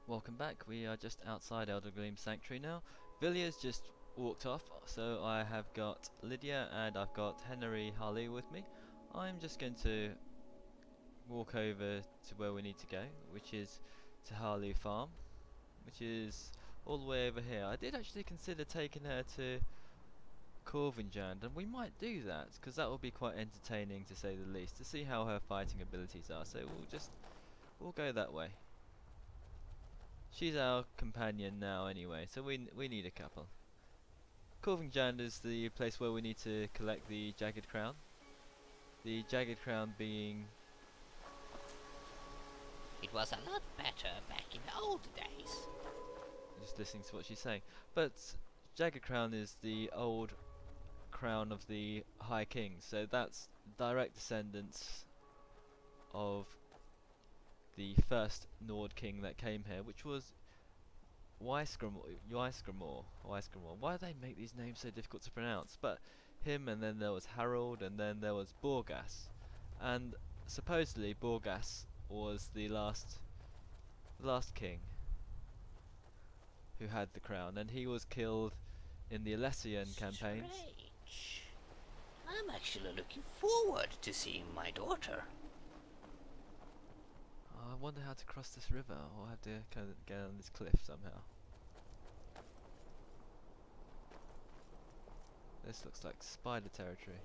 Welcome back. We are just outside Elder Gleam Sanctuary now. Villiers just walked off, so I have got Lydia and I've got Heneri Hlallu with me. I'm just going to walk over to where we need to go, which is to Hlallu Farm, which is all the way over here. I did actually consider taking her to Corvinjand, and we might do that, because that will be quite entertaining to say the least, to see how her fighting abilities are, so we'll go that way. She's our companion now anyway, so we need a couple. Corvinjand is the place where we need to collect the jagged crown. The jagged crown being... It was a lot better back in the old days. just listening to what she's saying. But jagged crown is the old crown of the High King, so that's direct descendants of the first Nord king that came here, which was Ysgramor. Why do they make these names so difficult to pronounce? But him, and then there was Harold, and then there was Borgas, and supposedly Borgas was the last king who had the crown, and he was killed in the Alessian campaigns. Strange. I'm actually looking forward to seeing my daughter. I wonder how to cross this river. I'll have to kind of get on this cliff somehow. This looks like spider territory.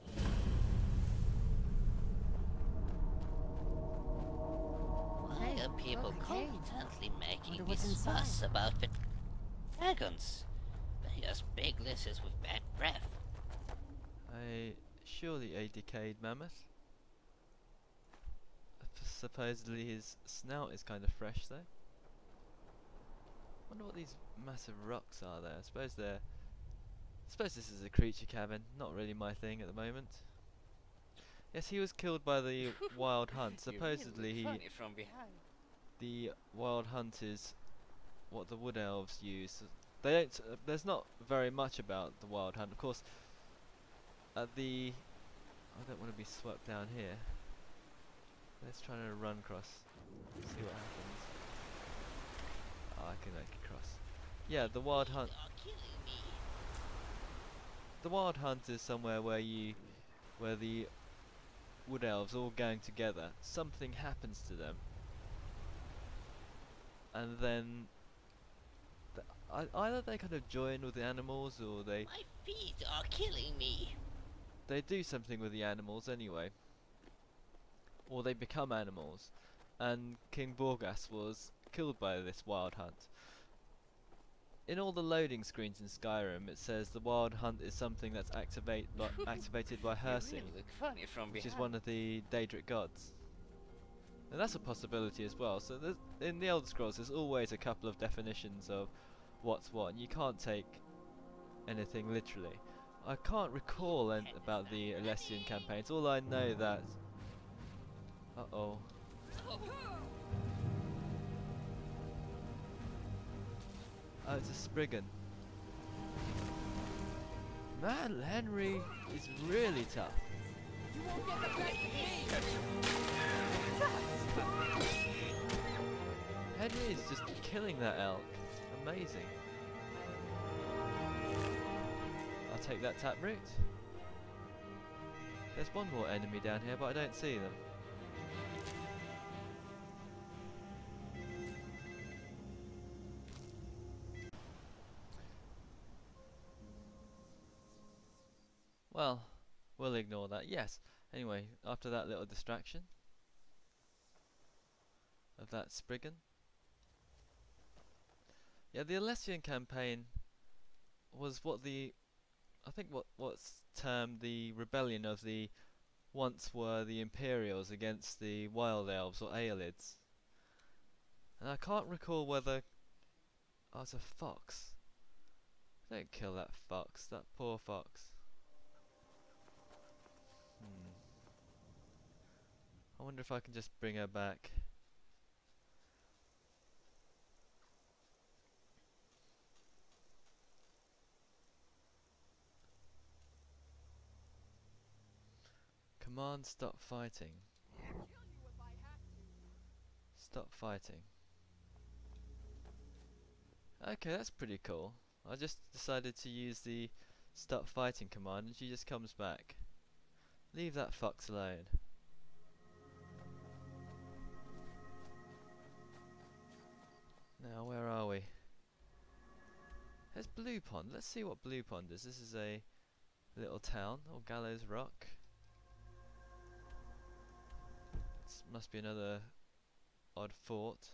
Why are people okay. constantly making Wonder what's this fuss inside. about the dragons? They're just big lizards with bad breath. Surely a decayed mammoth. Supposedly his snout is kind of fresh though. Wonder what these massive rocks are there. I suppose this is a creature cabin. Not really my thing at the moment. Yes, he was killed by the wild hunt. Supposedly funny from behind. the wild hunt is what the wood elves use. They don't. There's not very much about the wild hunt. Of course, I don't want to be swept down here. Let's try to run across. See what happens. Oh, I can make it cross. Yeah, the wild hunt. You are killing me. The wild hunt is somewhere where the wood elves all gang together. Something happens to them, and then either they kind of join with the animals, or they My feet are killing me. do something with the animals anyway, or they become animals. And King Borgas was killed by this wild hunt. In all the loading screens in Skyrim, it says the wild hunt is something that's activated by Hersi, You really look funny from which is behind. one of the Daedric gods. And that's a possibility as well. So in the Elder Scrolls, there's always a couple of definitions of what's what, and you can't take anything literally. I can't recall about the Alessian campaigns. All I know that... Uh-oh. Oh, it's a Spriggan. Man, Henry is really tough. You won't get the best of me! Henry is just killing that elk. Amazing. I'll take that taproot. There's one more enemy down here, but I don't see them. Well, we'll ignore that. Yes. Anyway, after that little distraction of that Spriggan. Yeah, the Alessian campaign was what's termed the rebellion of the once were the Imperials against the Wild Elves or Aelids. And I can't recall whether... Oh, it's a fox. Don't kill that fox, that poor fox. I wonder if I can just bring her back. Command stop fighting. Stop fighting. Okay, that's pretty cool. I just decided to use the stop fighting command and she just comes back. Leave that fox alone. Now, where are we? There's Blue Pond. Let's see what Blue Pond is. This is a little town, or Gallows Rock. This must be another odd fort.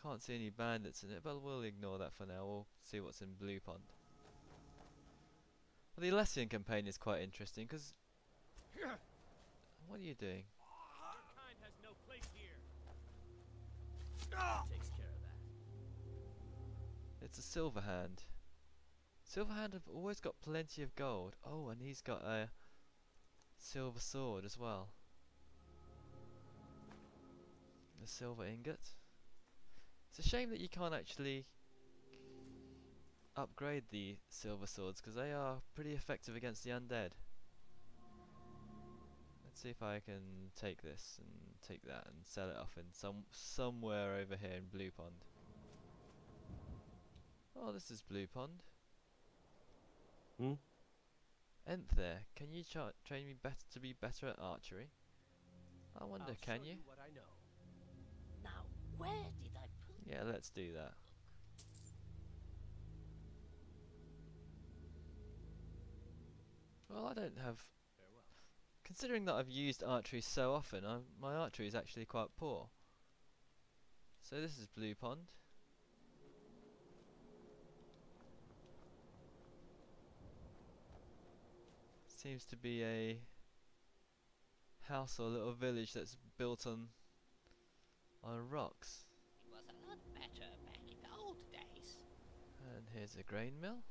Can't see any bandits in it, but we'll ignore that for now. We'll see what's in Blue Pond. Well, the Alessian campaign is quite interesting because... What are you doing? Your kind has no place here. Takes care of that. It's a Silverhand. Silverhand have always got plenty of gold. Oh, and he's got a silver sword as well. A silver ingot. It's a shame that you can't actually upgrade the silver swords because they are pretty effective against the undead. Let's see if I can take this and take that and sell it off in somewhere over here in Blue Pond. Oh, this is Blue Pond. There, can you train me to be better at archery? I wonder, can you? What I know. Now, where did I put... Yeah, let's do that. Well, I don't have... Farewell. Considering that I've used archery so often, my archery is actually quite poor. So this is Blue Pond. Seems to be a house or little village that's built on rocks. It was a lot better back in the old days. And here's a grain mill.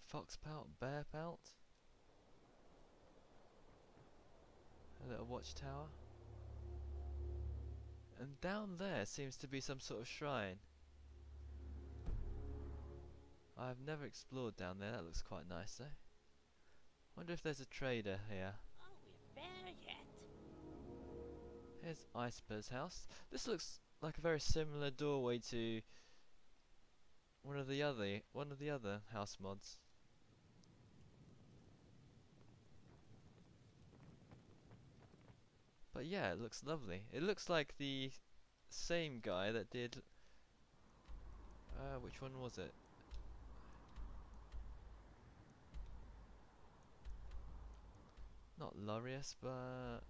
Fox pelt, bear pelt. A little watchtower. And down there seems to be some sort of shrine. I've never explored down there. That looks quite nice though. Wonder if there's a trader here. Oh, we're there yet. Here's Iceberg's house. This looks like a very similar doorway to one of the other house mods. But yeah, it looks lovely. It looks like the same guy that did which one was it? Not Laureus, but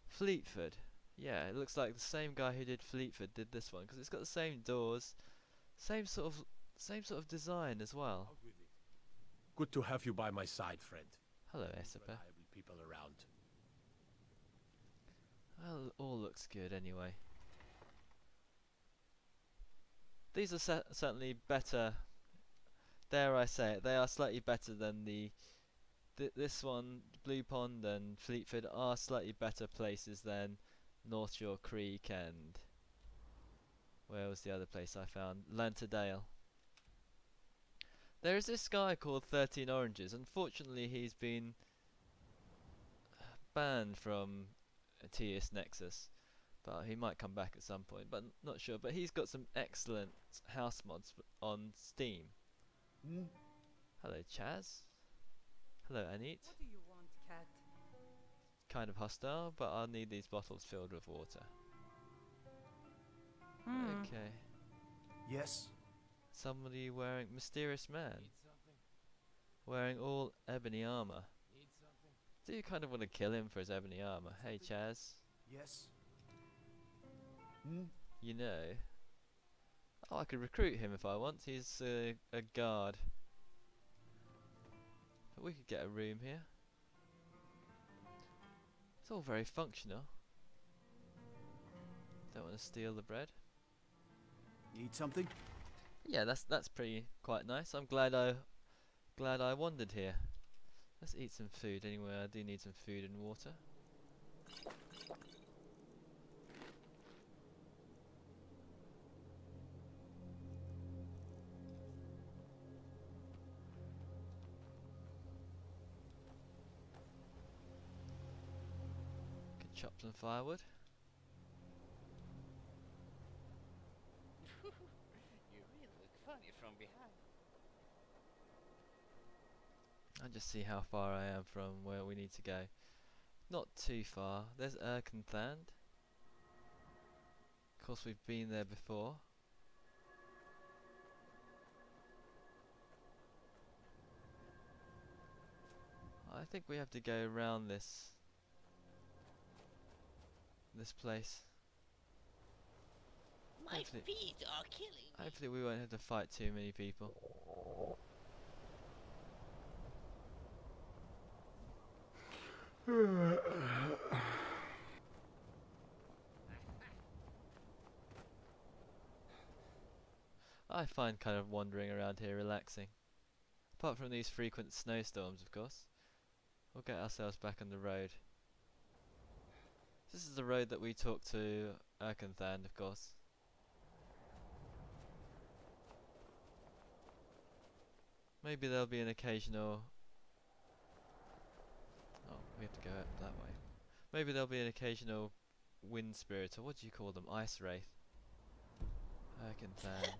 Fleetford. Yeah, it looks like the same guy who did Fleetford did this one because it's got the same doors, same sort of design as well. Out with it. Good to have you by my side, friend. Hello, Esper. Reliable people around. Well, it all looks good anyway. These are certainly better. Dare I say it? They are slightly better than this one. Blue Pond and Fleetford are slightly better places than North Shore Creek and where was the other place I found? Lanterdale. There is this guy called 13 Oranges. Unfortunately, he's been banned from TS Nexus, but he might come back at some point, but not sure. But he's got some excellent house mods on Steam. Hello, Chaz. Hello, Anit. What do you want, cat? Kind of hostile, but I'll need these bottles filled with water. Okay. Yes. Somebody wearing mysterious man, Need something? wearing all ebony armor. Need something? Do you kind of want to kill him for his ebony armor? Hey, Chaz. Yes. You know. Oh, I could recruit him if I want. He's a guard. But we could get a room here. It's all very functional. Don't want to steal the bread. Need something? Yeah, that's pretty quite nice. I'm glad I wandered here. Let's eat some food anyway. I do need some food and water. Could chop some firewood. funny from behind. I'll just see how far I am from where we need to go. Not too far. There's Erkenthand. Of course we've been there before. I think we have to go around this place. My Hopefully- feet are killing me. Hopefully we won't have to fight too many people. I find kind of wandering around here relaxing. Apart from these frequent snowstorms, of course. We'll get ourselves back on the road. This is the road that we took to Erkenthand, of course. Maybe there'll be an occasional... Oh, we have to go up that way. Maybe there'll be an occasional wind spirit, or what do you call them? Ice wraith. Erkenthand.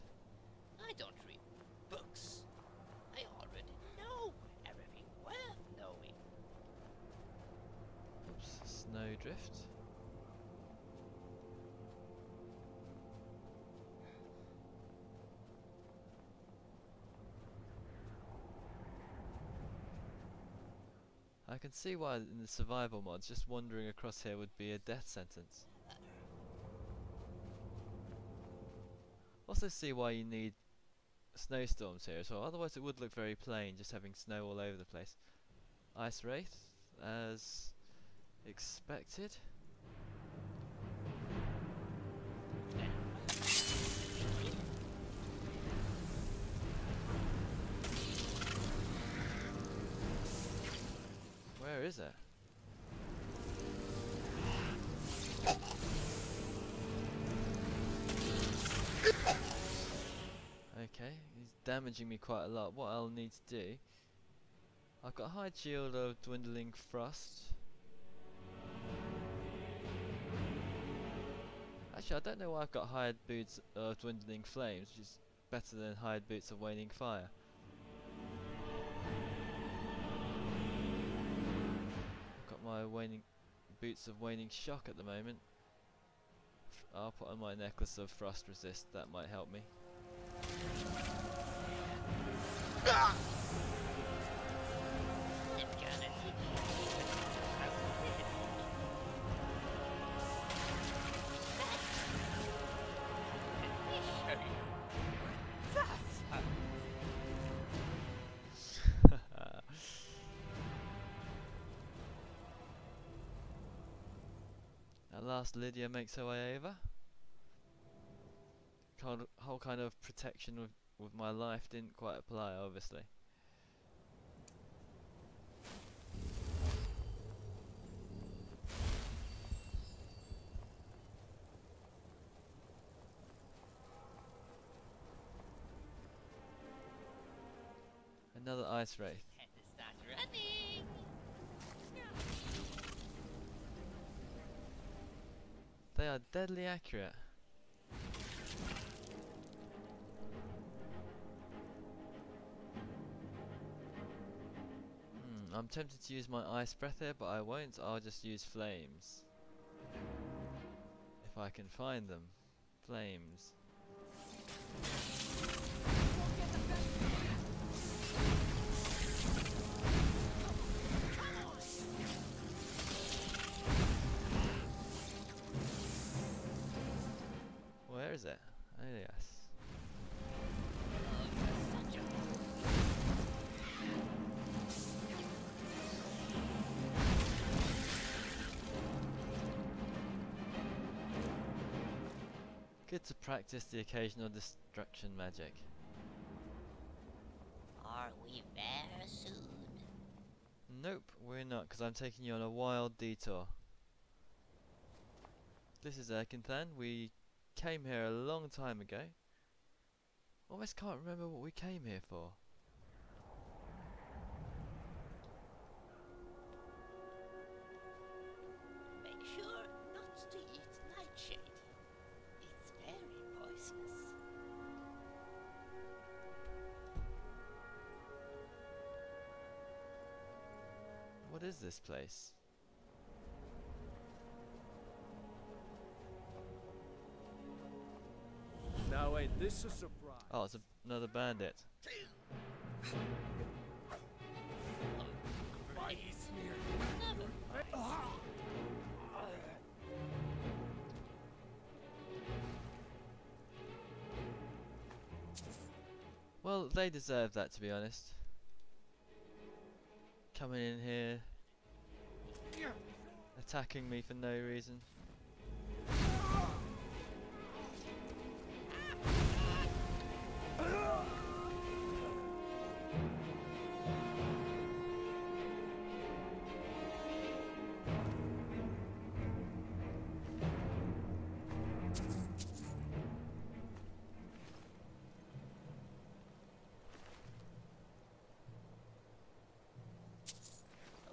I don't read books. I already know everything worth knowing. Oops, snowdrift. I can see why in the survival mods just wandering across here would be a death sentence. Also see why you need snowstorms here as well, otherwise it would look very plain just having snow all over the place. Ice wraith, as expected. Where is it? Okay, he's damaging me quite a lot. What I'll need to do... I've got a hide shield of dwindling frost. Actually, I don't know why I've got hide boots of dwindling flames, which is better than hide boots of waning fire. I've got my waning boots of waning shock at the moment. I'll put on my necklace of frost resist, that might help me. At last Lydia makes her way over. Whole kind of protection with my life didn't quite apply, obviously. Another ice wraith. Had to start running. They are deadly accurate. I'm tempted to use my ice breath here, but I won't. I'll just use flames. If I can find them. Flames. Where is it? Oh yes. Good to practice the occasional destruction magic. Are we there soon? Nope, we're not, because I'm taking you on a wild detour. This is Erkenthand. We came here a long time ago. Almost can't remember what we came here for. Make sure not to eat nightshade. It's very poisonous. is this place? Now ain't this a surprise? Oh, it's another bandit. Well, they deserve that, to be honest. Coming in here, attacking me for no reason.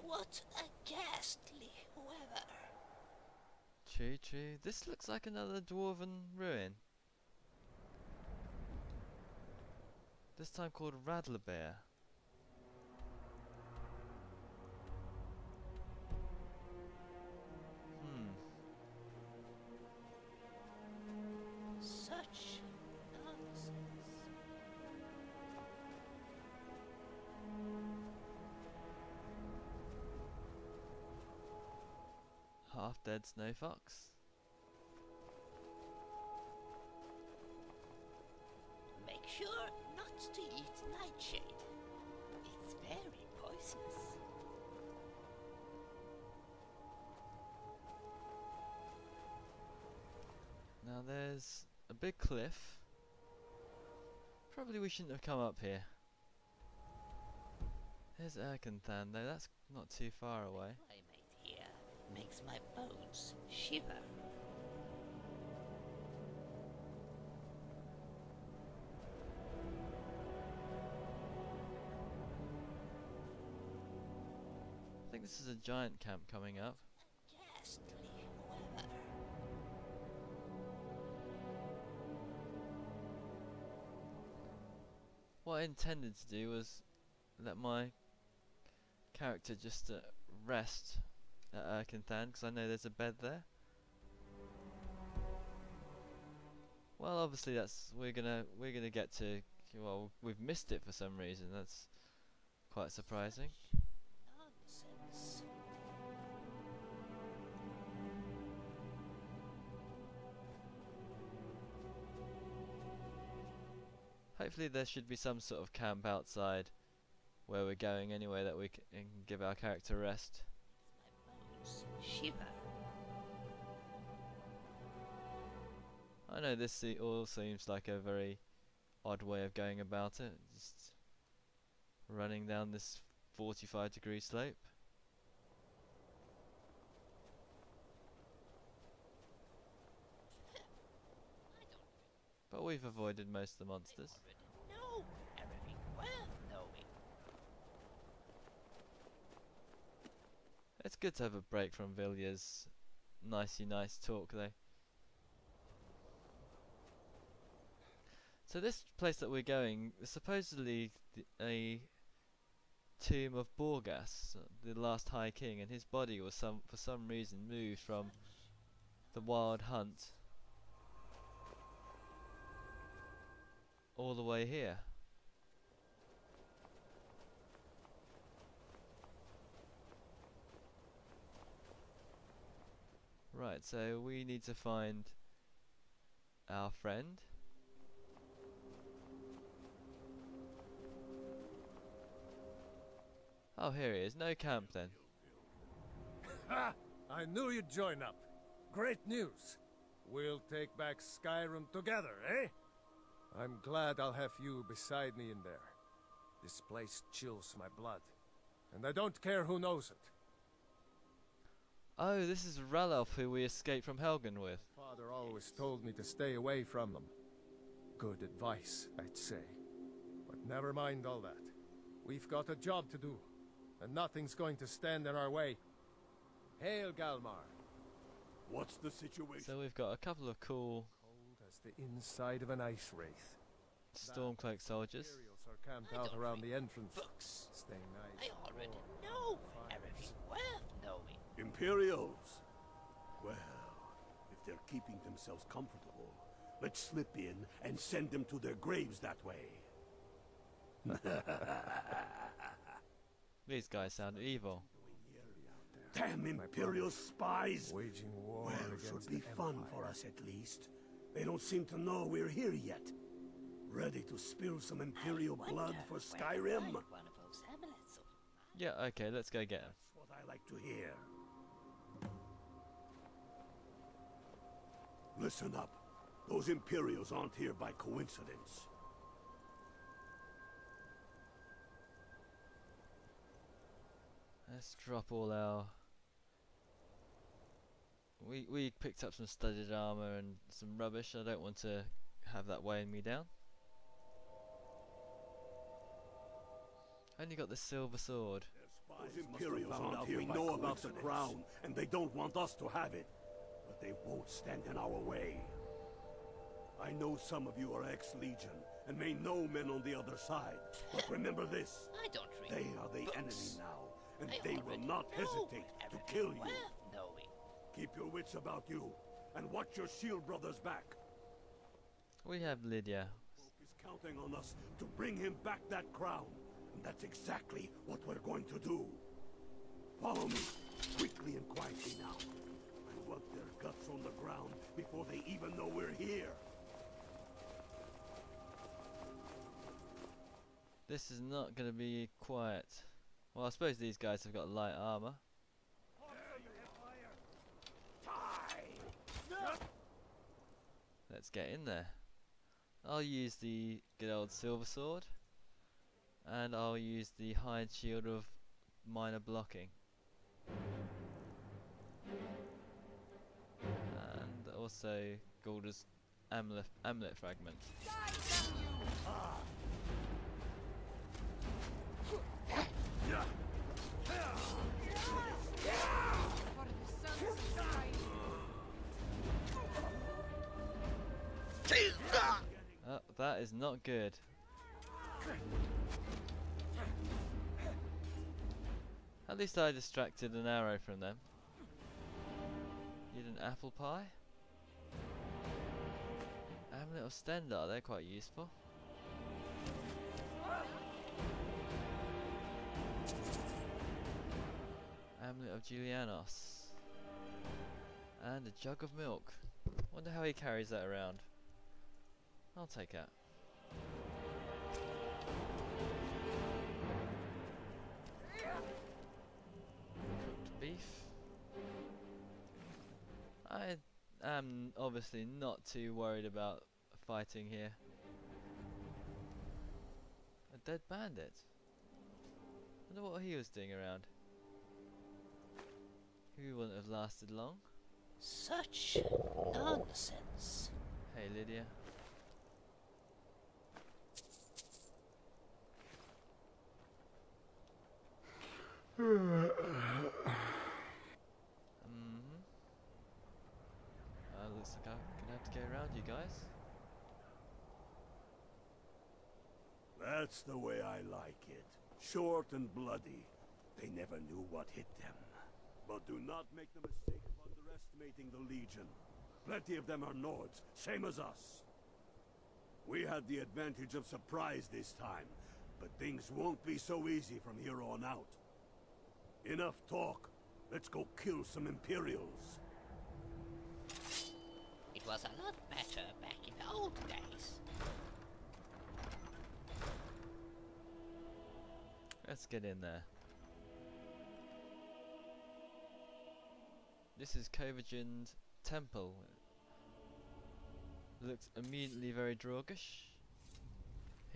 What a ghastly weather. True, true. This looks like another dwarven ruin. This time called Radlerbear. Such nonsense. Half-dead snow fox. Make sure not to eat nightshade. It's very poisonous. Now there's a big cliff. Probably we shouldn't have come up here. There's Erkenthan though, that's not too far away. Climate here makes my bones shiver. I think this is a giant camp coming up. Ghastly weather. What I intended to do was let my character just rest at Erkenthan, because I know there's a bed there. Well, obviously we're gonna get to. Well, we've missed it for some reason. That's quite surprising. Nonsense. Hopefully there should be some sort of camp outside where we're going anyway that we can give our character rest. My bones shiver. I know this all seems like a very odd way of going about it, just running down this 45-degree slope. But we've avoided most of the monsters. No, everything worth knowing. It's good to have a break from Vilya's nice talk though. So this place that we're going is supposedly a tomb of Borgas, the last High King, and his body was for some reason moved from the Wild Hunt all the way here. Right, so we need to find our friend. Oh, here he is. No camp then. Ha! I knew you'd join up. Great news. We'll take back Skyrim together, eh? I'm glad I'll have you beside me in there. This place chills my blood. And I don't care who knows it. Oh, this is Ralof who we escaped from Helgen with. Father always told me to stay away from them. Good advice, I'd say. But never mind all that. We've got a job to do, and nothing's going to stand in our way. Hail, Galmar. What's the situation? So we've got a couple of cool Cold as the inside of an ice wraith. Stormcloak soldiers. Imperials are camped I out don't around read the entrance. books. Stay nice. I already know everything well Imperials? Well, if they're keeping themselves comfortable, let's slip in and send them to their graves that way. These guys sound evil. Damn Imperial spies! Waging war Well, against should be the fun Empire. for us at least. They don't seem to know we're here yet. Ready to spill some Imperial blood for Skyrim? One of those amulets of Yeah, okay, let's go get him. That's what I like to hear. Listen up. Those Imperials aren't here by coincidence. Let's drop all our... We picked up some studded armor and some rubbish. I don't want to have that weighing me down. Only got the silver sword. Those Imperials aren't here. We know about the crown, and they don't want us to have it. But they won't stand in our way. I know some of you are ex-Legion, and may know men on the other side. But remember this. I don't read They are the books. enemy now, and I they will already not know hesitate to everything kill you. worth knowing. Keep your wits about you, and watch your shield brothers back. We have Lydia. Folk is counting on us to bring him back that crown, and that's exactly what we're going to do. Follow me, quickly and quietly now. I want their guts on the ground before they even know we're here. This is not going to be quiet. Well, I suppose these guys have got light armor. Let's get in there. I'll use the good old silver sword, and I'll use the hide shield of minor blocking, and also Gulda's amulet fragment. Oh, that is not good. At least I distracted an arrow from them. Need an apple pie? Amulet of Stendar, they're quite useful. Amulet of Julianos. And a jug of milk. Wonder how he carries that around. I'll take that. Cooked beef. I am obviously not too worried about fighting here. A dead bandit. Wonder what he was doing around. He wouldn't have lasted long. Such nonsense. Hey Lydia. Looks like I'm gonna have to go around you guys. That's the way I like it. Short and bloody. They never knew what hit them. But do not make the mistake of underestimating the Legion. Plenty of them are Nords, same as us. We had the advantage of surprise this time, but things won't be so easy from here on out. Enough talk. Let's go kill some Imperials. It was a lot better back in the old days. Let's get in there. This is Kovagin's temple. Looks immediately very Drogish.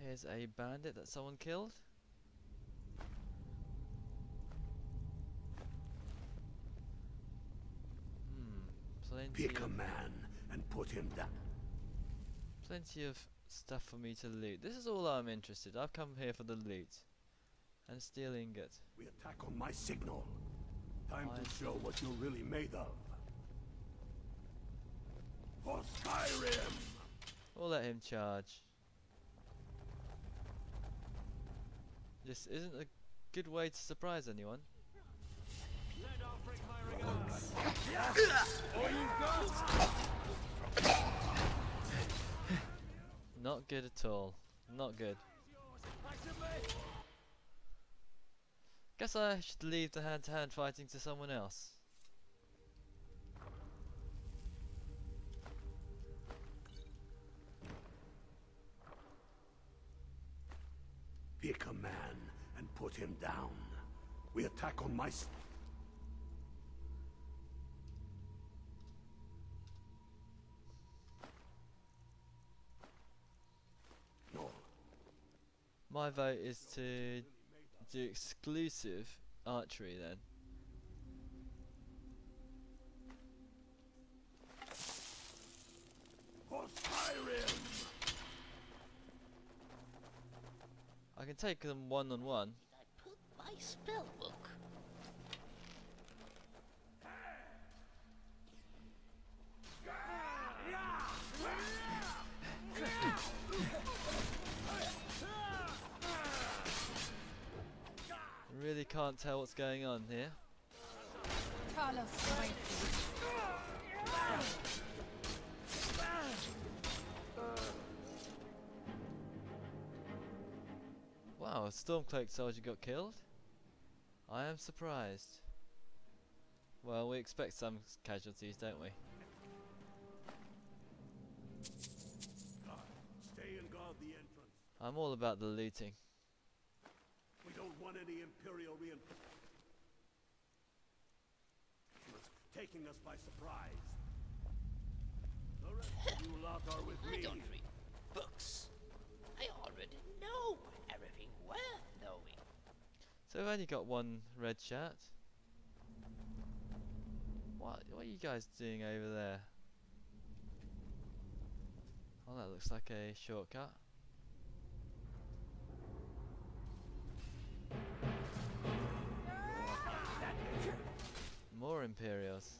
Here's a bandit that someone killed. Pick a man and put him down. Plenty of stuff for me to loot. This is all I'm interested. I've come here for the loot. And steel ingot. We attack on my signal. Time I to show what you're really made of. For Skyrim! We'll let him charge. This isn't a good way to surprise anyone. Send offering firing Not good at all. Not good. Guess I should leave the hand-to-hand fighting to someone else. Pick a man and put him down. We attack on my... No. My vote is to do exclusive archery then. For Skyrim! I can take them one-on-one. I put my spell book. I really can't tell what's going on here. Wow, a Stormcloak soldier got killed? I am surprised. Well, we expect some casualties, don't we? Stay and guard the entrance. I'm all about the looting. We don't want any Imperial reinforcements taking us by surprise. The rest of you lot are with I me. don't read books. I already know everything worth knowing. So I've only got one red shirt. What are you guys doing over there? Oh, that looks like a shortcut. More Imperials.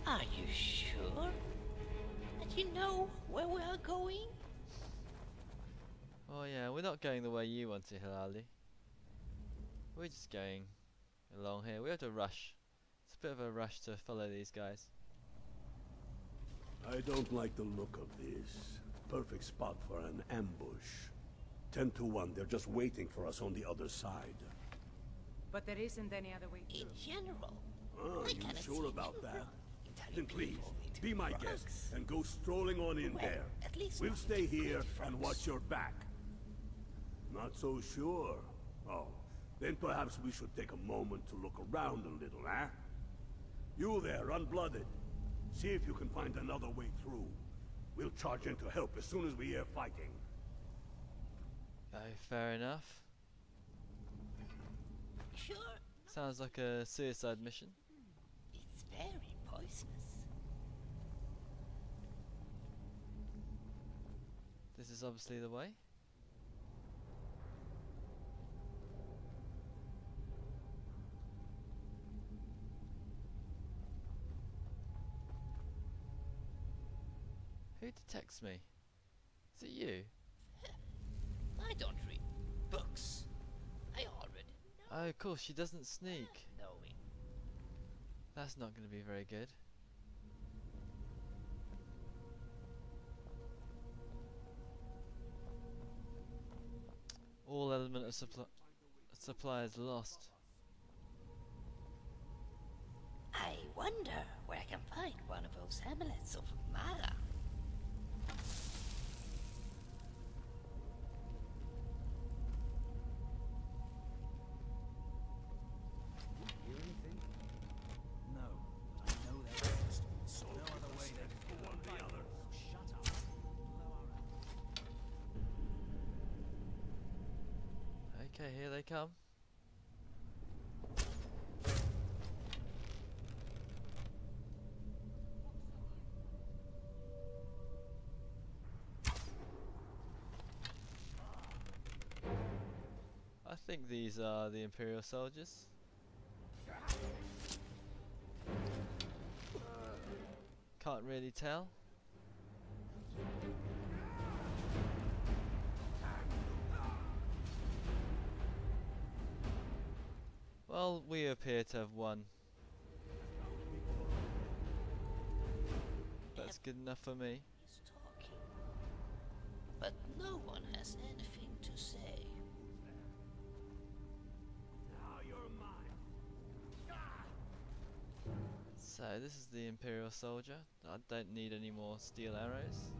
Are you sure that you know where we are going? Oh yeah, we're not going the way you want to, Hlallu. We're just going along here. We have to rush. It's a bit of a rush to follow these guys. I don't like the look of this. Perfect spot for an ambush. 10 to 1, they're just waiting for us on the other side. But there isn't any other way In through. general, Ah, I you cannot sure see about any that? wrong in turning Then please, people into be my drugs. guest and go strolling on in Well, there. at least We'll not stay here good and frogs. watch your back. Not so sure. Oh, then perhaps we should take a moment to look around a little, eh? You there, unblooded. See if you can find another way through. We'll charge in to help as soon as we hear fighting. Oh, fair enough. Sure, Sounds like a suicide mission. it's very poisonous. This is obviously the way. Who detects me? Is it you? I don't read books. I already know Oh, of course, she doesn't sneak. knowing. That's not going to be very good. All element of supply is lost. I wonder where I can find one of those amulets of Mara. Hear anything? No. I know there is. So no other way they can go on the other. Shut up. Okay, here they come. I think these are the Imperial soldiers. Can't really tell. Well, we appear to have won. That's good enough for me. He's talking, but no one has anything to say. Now you're mine. So this is the Imperial soldier. I don't need any more steel arrows.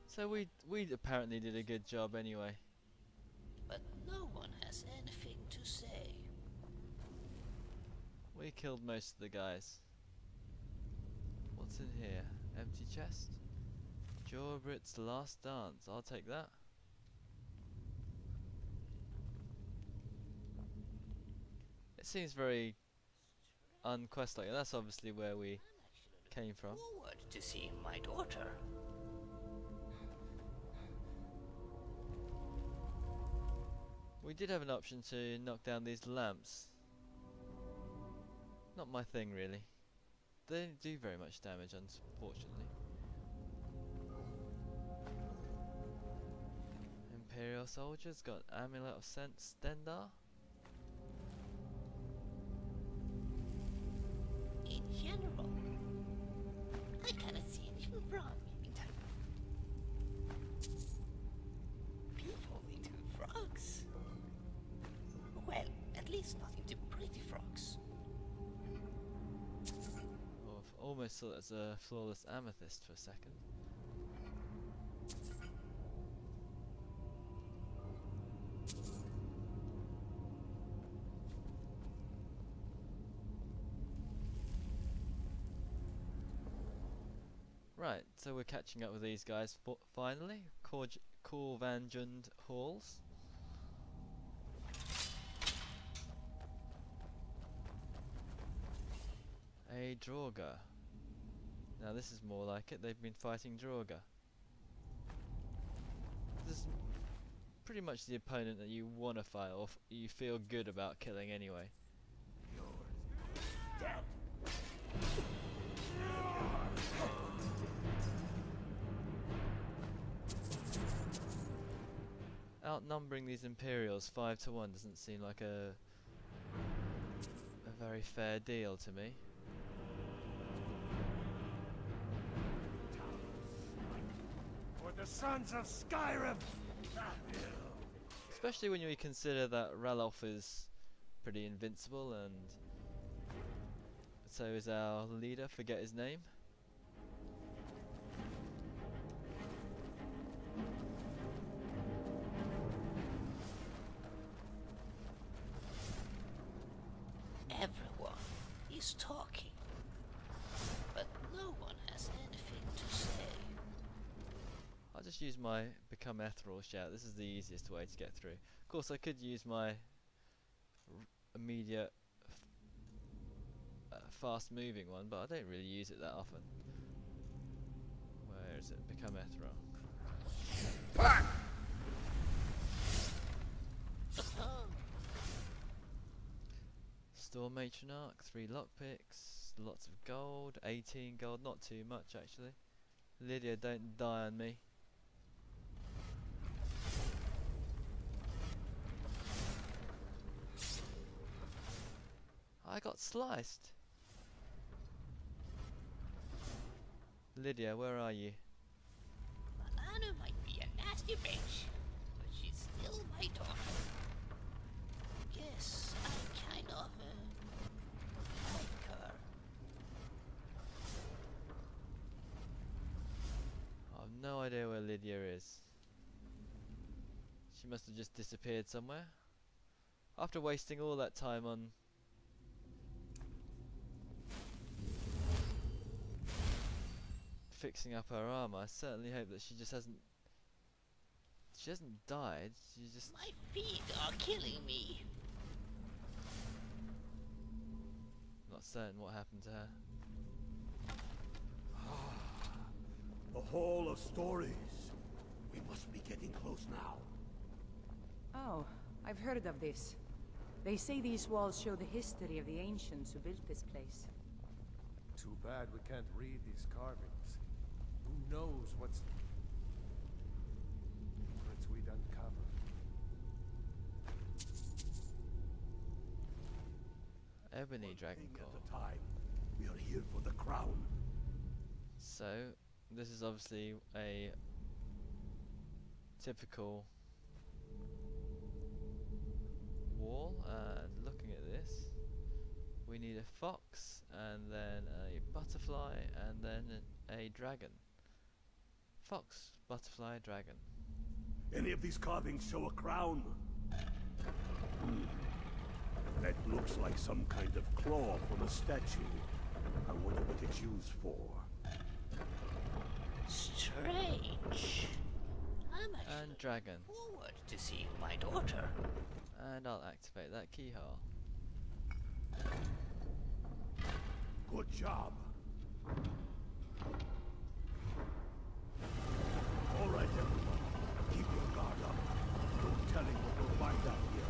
So we apparently did a good job anyway. But no one has anything to say. We killed most of the guys. What's in here? Empty chest? Jorbrit's last dance. I'll take that. It seems very unquest-like, and that's obviously where we came from. Forward to seeing my daughter. We did have an option to knock down these lamps. Not my thing really. They don't do very much damage, unfortunately. Imperial soldiers got Amulet of Sense Stendar. In general, I cannot see anything wrong in turning people into frogs. Well, at least not into pretty frogs. Oh, I've almost thought it was a flawless amethyst for a second. Right, so we're catching up with these guys finally. Corvanjund Halls. A Draugr. Now this is more like it. They've been fighting Draugr. This is pretty much the opponent that you want to fight, or you feel good about killing anyway. Outnumbering these Imperials 5 to 1 doesn't seem like a very fair deal to me. For the sons of Skyrim! Especially when you consider that Ralof is pretty invincible, and so is our leader, forget his name. Everyone is talking, but no one has anything to say. I'll just use my Become Ethereal shout. This is the easiest way to get through. Of course, I could use my immediate fast moving one, but I don't really use it that often. Where is it? Become Ethereal. Store Matriarch, 3 lockpicks, lots of gold, 18 gold, not too much actually. Lydia, don't die on me. I got sliced. Lydia, where are you? Alana might be a nasty bitch, but she's still my daughter. Yes, I kind of like her. I have no idea where Lydia is. She must have just disappeared somewhere. After wasting all that time on fixing up her armor, I certainly hope that she hasn't died. She just... My feet are killing me. Not certain what happened to her. A hall of stories. We must be getting close now. Oh, I've heard of this. They say these walls show the history of the ancients who built this place. Too bad we can't read these carvings. Who knows what's secrets we'd uncover. Ebony One Dragon thing Core. at a time. We are here for the crown. So, this is obviously a typical wall, and looking at this, we need a fox, and then a butterfly, and then a dragon. Fox, butterfly, dragon. Any of these carvings show a crown? That looks like some kind of claw from a statue. I wonder what it's used for. Strange. I'm And actually dragon. forward to seeing my daughter. And I'll activate that keyhole. Good job. All right, everyone. Keep your guard up. No telling what we'll find out here.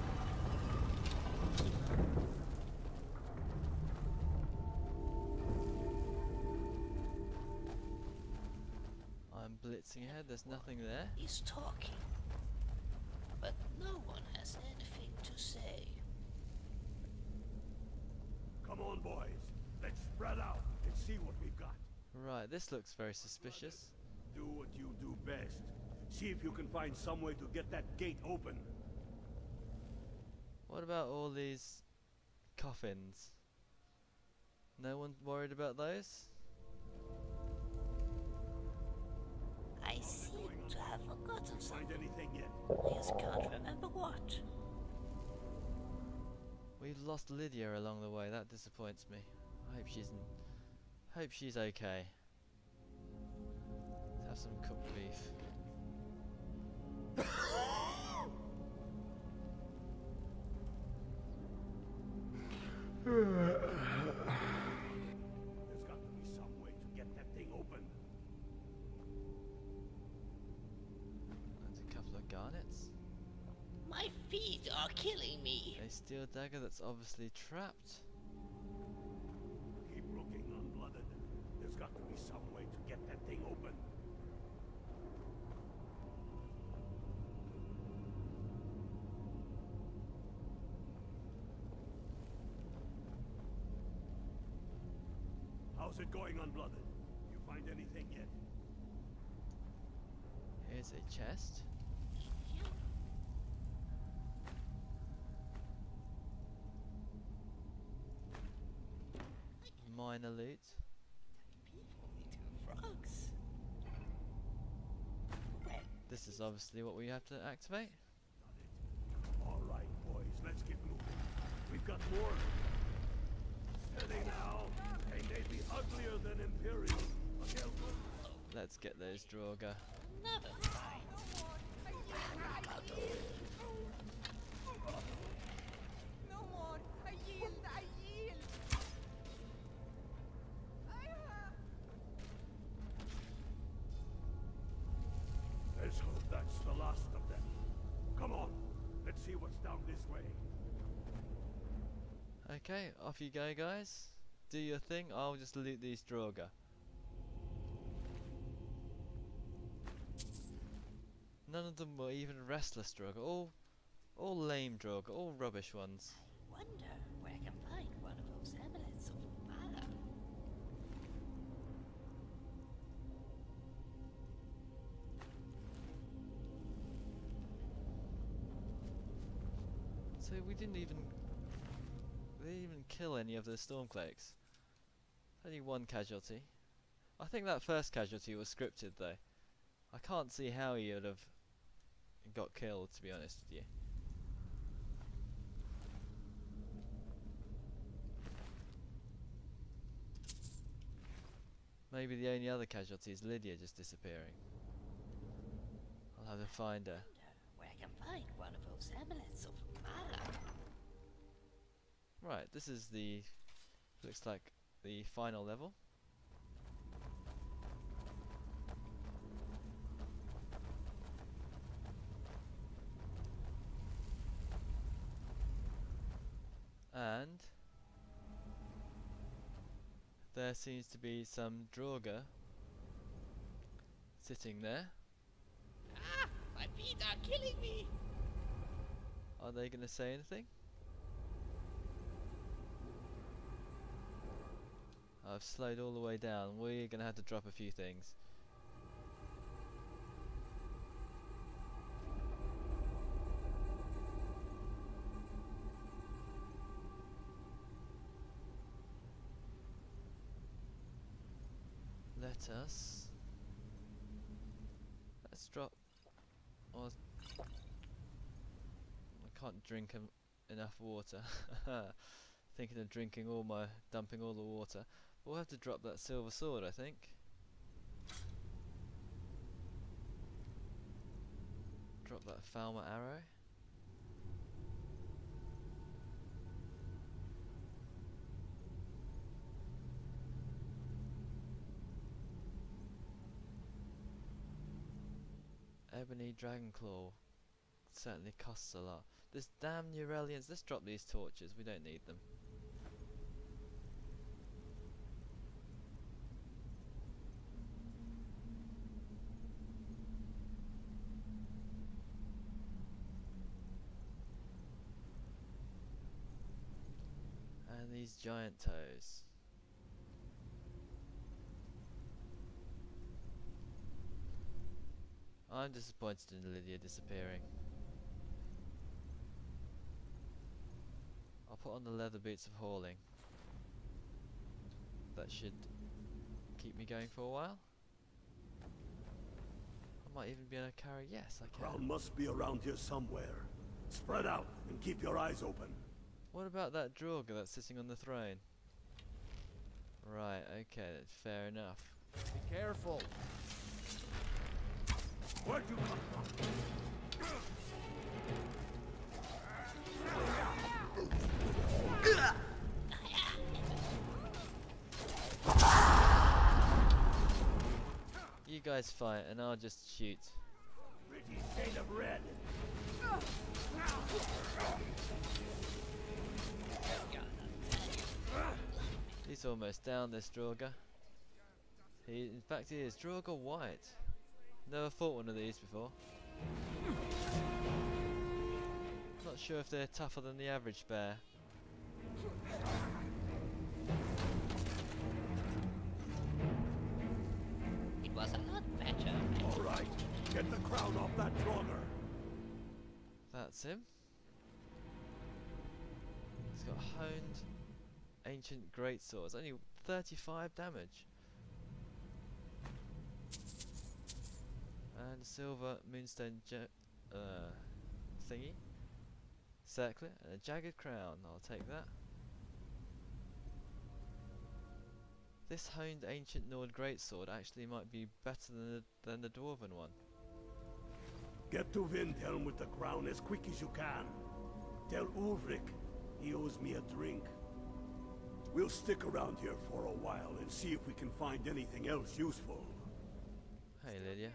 I'm blitzing ahead, there's nothing there. He's talking, but no one has anything to say. Come on, boys. Let's spread out and see what we've got. Right, this looks very suspicious. Do what you do best. See if you can find some way to get that gate open. What about all these coffins? No one worried about those? I seem to have forgotten Find something. anything yet? I just can't remember what. We've lost Lydia along the way, that disappoints me. I hope she's okay. Let's have some cooked beef. There's got to be some way to get that thing open. There's a couple of garnets. My feet are killing me. A steel dagger that's obviously trapped. Keep looking, unblooded. There's got to be some way to get that thing open. How's it going, unblooded? You find anything yet? Here's a chest. Minor loot. People eat frogs. Well, This is obviously what we have to activate. All right, boys, let's get moving. We've got more. Steady now. They may be uglier than Imperial, but they'll go. Let's get those Draugr. another fight. No more! I yield! I yield! Let's hope that's the last of them. Come on, let's see what's down this way. Okay, off you go, guys. Do your thing. I'll just loot these Draugr. None of them were even restless Draugr. All lame Draugr. All rubbish ones. I wonder where I can find one of those amulets of mana. So we didn't even kill any of the Stormcloaks. Only one casualty. I think that first casualty was scripted though. I can't see how he would have got killed, to be honest with you. Maybe the only other casualty is Lydia just disappearing. I'll have to find her. Wonder where I can find one of those amulets of mana. Right, this is the... looks like the final level. And there seems to be some Draugr sitting there. Ah! My feet are killing me! Are they going to say anything? I've slowed all the way down. We're going to have to drop a few things. Let's drop. I can't drink enough water. Thinking of dumping all the water. But we'll have to drop that silver sword, I think. Drop that Falmer arrow. Ebony Dragonclaw certainly costs a lot. This damn Neuralians, let's drop these torches, we don't need them. And these giant toes. I'm disappointed in Lydia disappearing. I'll put on the leather boots of hauling. That should keep me going for a while. I might even be able to carry, yes I can. Crown must be around here somewhere. Spread out and keep your eyes open. What about that Draugr that's sitting on the throne? Right, okay, that's fair enough. Be careful. Where'd you come from? You guys fight and I'll just shoot. Pretty shade of red. He's almost down, this Draugr. In fact he is Draugr White. Never fought one of these before. Not sure if they're tougher than the average bear. It was a lot better. All right, get the crown off that Draugr. That's him. He's got honed ancient greatswords. Only 35 damage. And a silver moonstone thingy. Circlet and a jagged crown. I'll take that. This honed ancient Nord greatsword actually might be better than the dwarven one. Get to Windhelm with the crown as quick as you can. Tell Ulrich he owes me a drink. We'll stick around here for a while and see if we can find anything else useful. Hey Lydia.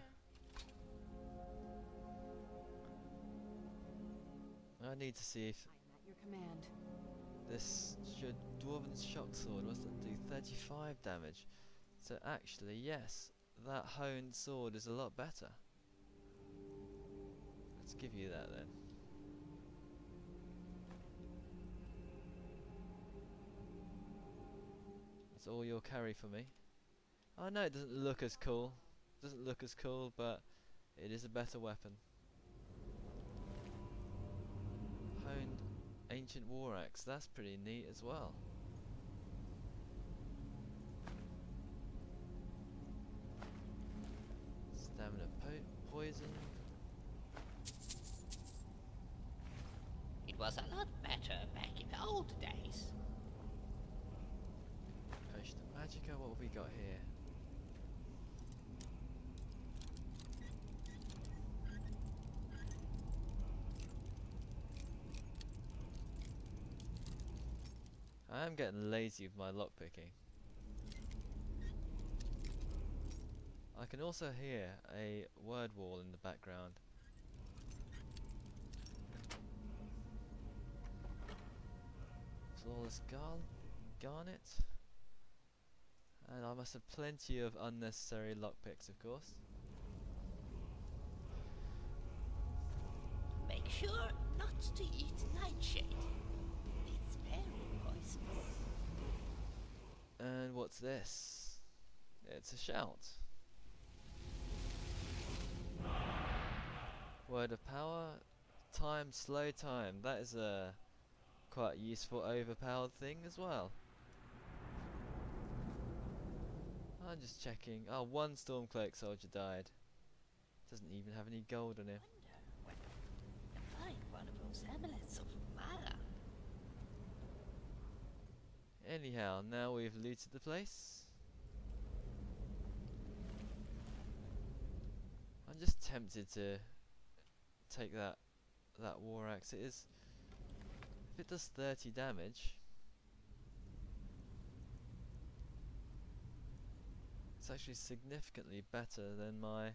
I need to see if I'm at your command. this dwarven shock sword was to do 35 damage. So actually, yes, that honed sword is a lot better. Let's give you that then. That's all you'll carry for me. I know it doesn't look as cool. Doesn't look as cool, but it is a better weapon. Honed ancient war axe, that's pretty neat as well. Stamina poison. It was a lot better back in the old days. Potion of Magicka, what have we got here? I am getting lazy with my lockpicking. I can also hear a word wall in the background. Flawless Garnet. And I must have plenty of unnecessary lockpicks, of course. Make sure not to eat nightshade. It's very poisonous. And what's this? It's a shout. Word of power. Time, slow time. That is a quite useful overpowered thing as well. I'm just checking. Oh, one Stormcloak soldier died. Doesn't even have any gold on him. Wonder when I find one of those amulets of mana. Anyhow, now we've looted the place. I'm just tempted to take that war axe. It is, if it does 30 damage, it's actually significantly better than my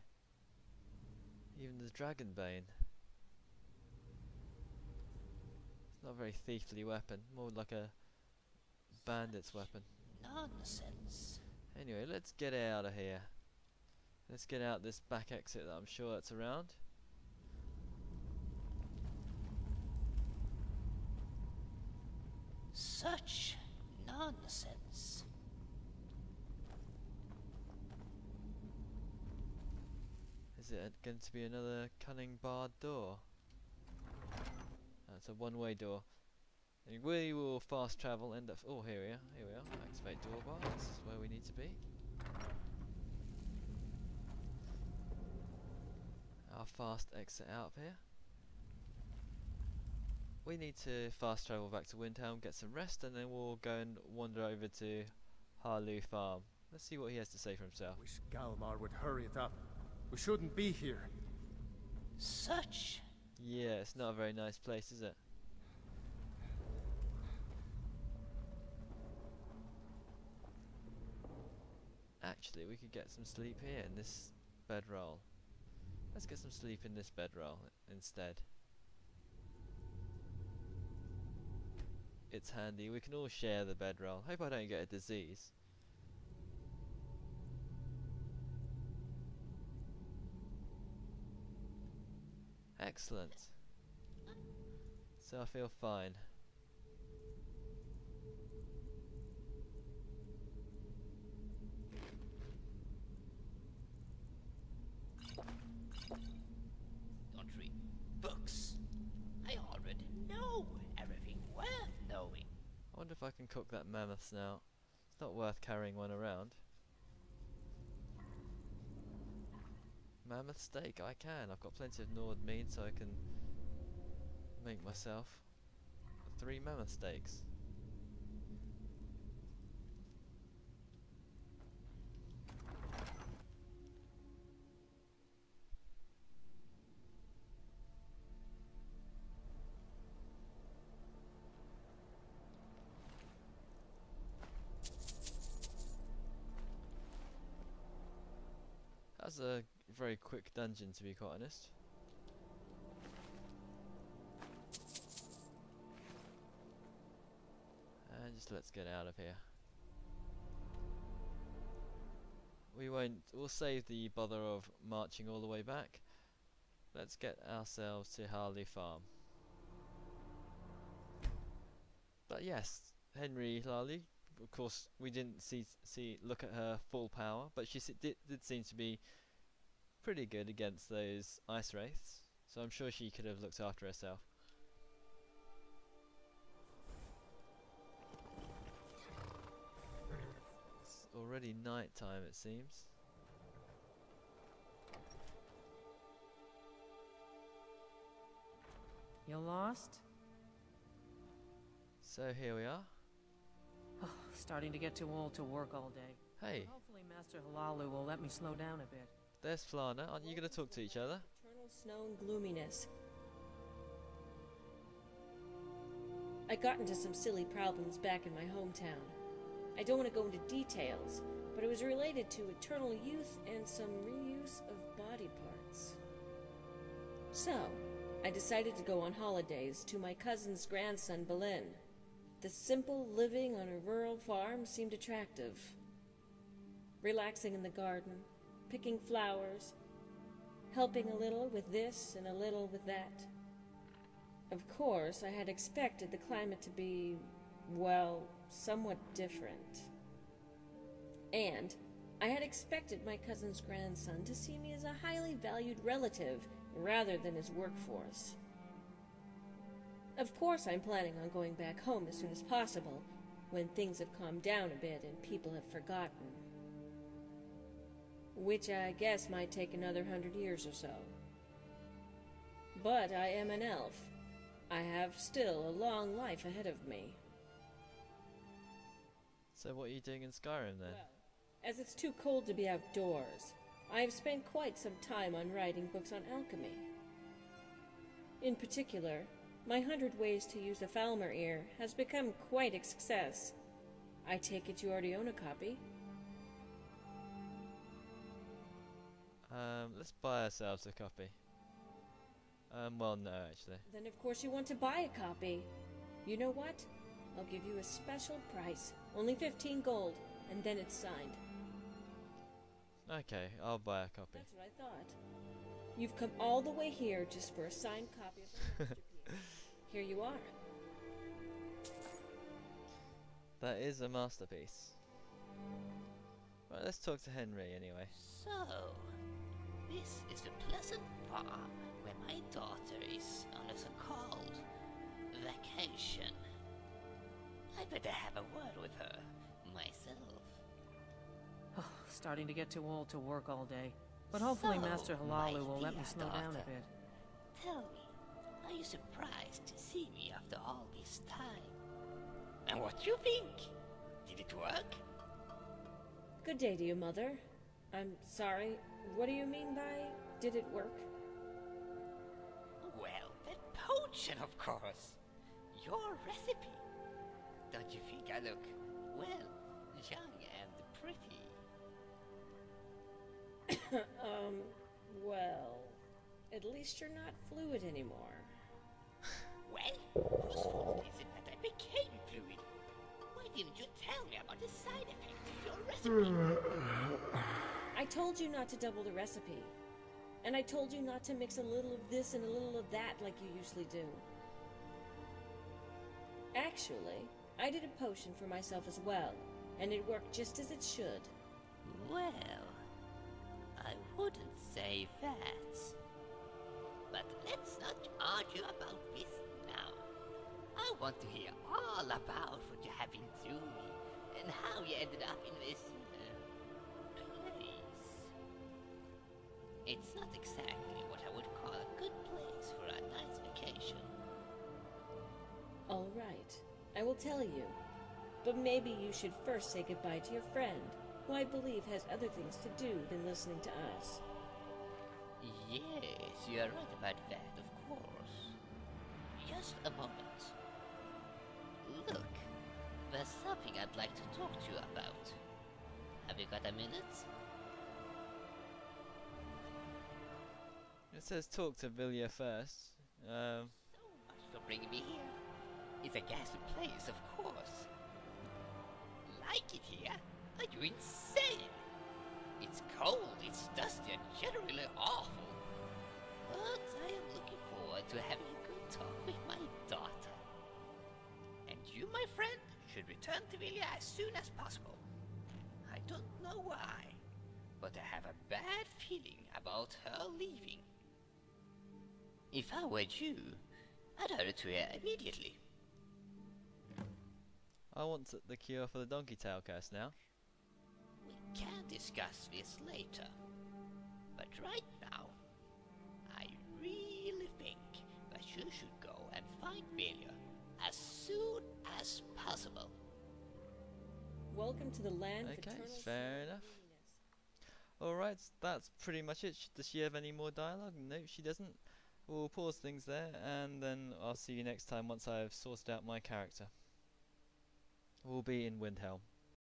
even the Dragonbane. It's not a very thiefly weapon, more like a bandit's weapon. Nonsense. Anyway, let's get out of here. Let's get out this back exit that I'm sure that's around. Such nonsense. Is it going to be another cunning barred door? It's a one-way door. And we will fast travel, end up. Oh, here we are. Here we are. Activate door bar. This is where we need to be. Our fast exit out of here. We need to fast travel back to Windhelm, get some rest, and then we'll go and wander over to Hlallu Farm. Let's see what he has to say for himself. Wish Galmar would hurry it up. We shouldn't be here. Such. Yeah, it's not a very nice place, is it? Actually, we could get some sleep here in this bedroll. Let's get some sleep in this bedroll instead. It's handy. We can all share the bedroll. Hope I don't get a disease. Excellent. So I feel fine. Don't read books. I already know everything worth knowing. I wonder if I can cook that mammoth snout. It's not worth carrying one around. Mammoth steak, I can. I've got plenty of Nord meat, so I can make myself 3 mammoth steaks. That's a very quick dungeon, to be quite honest. And just let's get out of here. We'll save the bother of marching all the way back. Let's get ourselves to Hlallu Farm. But yes, Heneri Hlallu, of course we didn't look at her full power, but she did seem to be pretty good against those ice wraiths, so I'm sure she could have looked after herself. It's already night time, it seems. You lost? So here we are. Oh, starting to get too old to work all day. Hey, Hopefully Master Hlallu will let me slow down a bit. there's Flana. Aren't you going to talk to each other? Eternal snow and gloominess. I got into some silly problems back in my hometown. I don't want to go into details, but it was related to eternal youth and some reuse of body parts. So, I decided to go on holidays to my cousin's grandson, Belen. The simple living on a rural farm seemed attractive. Relaxing in the garden, picking flowers, helping a little with this and a little with that. Of course, I had expected the climate to be, well, somewhat different. And I had expected my cousin's grandson to see me as a highly valued relative rather than his workforce. Of course, I'm planning on going back home as soon as possible, when things have calmed down a bit and people have forgotten. Which I guess might take another 100 years or so. But I am an elf. I have still a long life ahead of me. So what are you doing in Skyrim then? Well, as it's too cold to be outdoors, I have spent quite some time on writing books on alchemy. In particular, my 100 Ways to Use a Falmer Ear has become quite a success. I take it you already own a copy? Let's buy ourselves a copy. Well, no, actually. Then of course you want to buy a copy. You know what? I'll give you a special price. Only 15 gold, and then it's signed. Okay, I'll buy a copy. That's what I thought. You've come all the way here just for a signed copy of the masterpiece. Here you are. That is a masterpiece. Right, let's talk to Henry anyway. So, this is the pleasant farm where my daughter is on a so-called vacation. I'd better have a word with her myself. Oh, starting to get too old to work all day. But hopefully So, Master my Hlallu will let me dear slow down a daughter, bit. Tell me, are you surprised to see me after all this time? And what do you think? Did it work? Good day to you, Mother. I'm sorry, what do you mean by did it work? Well, that potion, of course. Your recipe. Don't you think I look, well, young and pretty? Well, at least you're not fluid anymore. Well, whose fault is it that I became fluid? Why didn't you tell me about the side effects of your recipe? I told you not to double the recipe. And I told you not to mix a little of this and a little of that like you usually do. Actually, I did a potion for myself as well, and it worked just as it should. Well, I wouldn't say that. But let's not argue about this now. I want to hear all about what you have been doing and how you ended up in this place. It's not exactly what I would call a good place for a nice vacation. All right, I will tell you. But maybe you should first say goodbye to your friend, who I believe has other things to do than listening to us. Yes, you are right about that, of course. Just a moment. Look, there's something I'd like to talk to you about. Have you got a minute? It says talk to Vilya first. So much for bringing me here. It's a ghastly place, of course. Like it here? Are you insane? It's cold, it's dusty, and generally awful. But I am looking forward to having a good talk with my daughter. And you, my friend, should return to Vilya as soon as possible. I don't know why, but I have a bad feeling about her leaving. If I were you, I'd hurry to her immediately. I want the cure for the donkey tail curse now. We can discuss this later. But right now, I really think that you should go and find Vilya as soon as possible. Welcome to the land of Okay, eternal fair enough. Alright, that's pretty much it. Does she have any more dialogue? No, she doesn't. We'll pause things there, and then I'll see you next time once I've sorted out my character. We'll be in Windhelm.